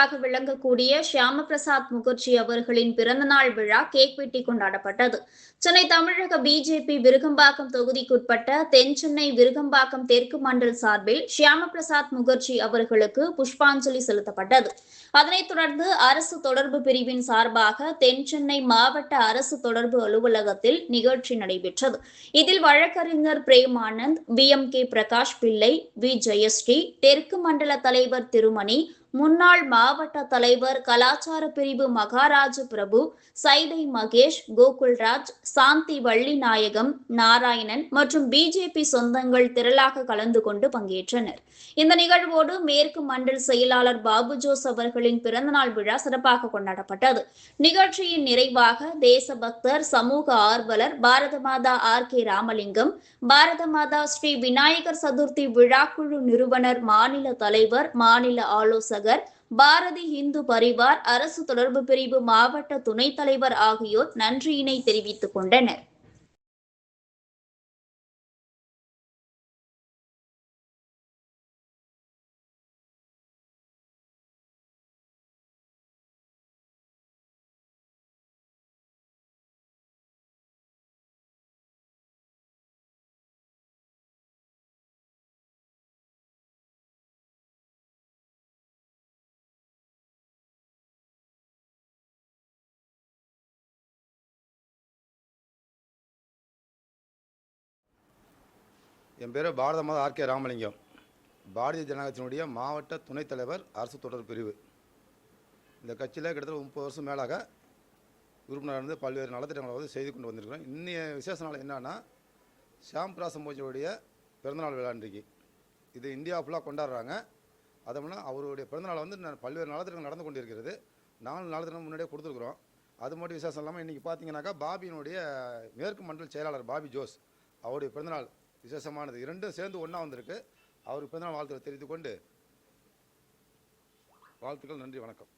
முன்னோடியாக விளங்கக்கூடிய ஷியாம பிரசாத் முகர்ஜி அவர்களின் பிறந்தநாள் விழா கேக் வெட்டி கொண்டாடப்பட்டது. சென்னை தமிழக பிஜேபி விருகம்பாக்கம் தொகுதிக்குட்பட்ட தென்சென்னை விருகம்பாக்கம் தெற்கு மண்டல் சார்பில் ஷியாம பிரசாத் முகர்ஜி அவர்களுக்கு புஷ்பாஞ்சலி செலுத்தப்பட்டது. அதனைத் தொடர்ந்து அரசு தொடர்பு பிரிவின் சார்பாக தென்சென்னை மாவட்ட அரசு தொடர்பு அலுவலகத்தில் நிகழ்ச்சி நடைபெற்றது. இதில் வழக்கறிஞர் பிரேமானந்த், BMK பிரகாஷ் பிள்ளை, V ஜெயஸ்ரீ, தெற்கு மண்டல தலைவர் திருமணி, முன்னாள் மாவட்ட தலைவர் கலாச்சார பிரிவு மகாராஜ பிரபு, சைதை மகேஷ், கோகுல்ராஜ், சாந்தி வள்ளிநாயகம், நாராயணன் மற்றும் பிஜேபி சொந்தங்கள் திரளாக கலந்து கொண்டு பங்கேற்றனர். இந்த நிகழ்வோடு மேற்கு மண்டல் செயலாளர் பாபு ஜோஸ் அவர்களின் பிறந்தநாள் விழா சிறப்பாக கொண்டாடப்பட்டது. நிகழ்ச்சியின் நிறைவாக தேசபக்தர், சமூக ஆர்வலர் பாரத மாதா RK ராமலிங்கம், பாரத மாதா ஸ்ரீ விநாயகர் சதுர்த்தி விழாக்குழு நிறுவனர், மாநில தலைவர், மாநில ஆலோசகர், பாரதி இந்து பரிவார் அரசு தொடர்பு பிரிவு மாவட்ட துணைத் தலைவர் ஆகியோர் நன்றியினை தெரிவித்துக் கொண்டனர். என் பேர் பாரத மாதா RK ராமலிங்கம். பாரதிய ஜனதாதளத்தினுடைய மாவட்ட துணைத் தலைவர், அரசு தொடர்பு பிரிவு. இந்த கட்சியில் கிட்டத்தட்ட 30 வருஷம் மேலாக உறுப்பினராக இருந்து பல்வேறு நலத்திட்டங்களை செய்து கொண்டு வந்திருக்கிறோம். இன்னைய விசேஷ நாள் என்னன்னா, ஷியாம் பிரசாத் முகர்ஜியுடைய பிறந்தநாள் விழா. இன்றைக்கு இது இந்தியா ஃபுல்லாக கொண்டாடுறாங்க. அதோட அவருடைய பிறந்தநாள் பல்வேறு நலத்திட்டங்கள் நடந்து கொண்டிருக்கிறது. 4 நலத்திட்டம் முன்னாடியே கொடுத்துருக்குறோம். அது மட்டும் விசேஷம் இல்லாமல் இன்றைக்கி பார்த்தீங்கன்னாக்கா பாபியினுடைய மேற்கு மண்டல் செயலாளர் பாபி ஜோஸ் அவருடைய பிறந்தநாள் விசேஷமானது. இரண்டும் சேர்ந்து ஒன்றா வந்திருக்கு. அவருக்கு பிறந்தநாள் வாழ்த்துக்களை தெரிவித்துக் கொண்டு வாழ்த்துக்கள். நன்றி, வணக்கம்.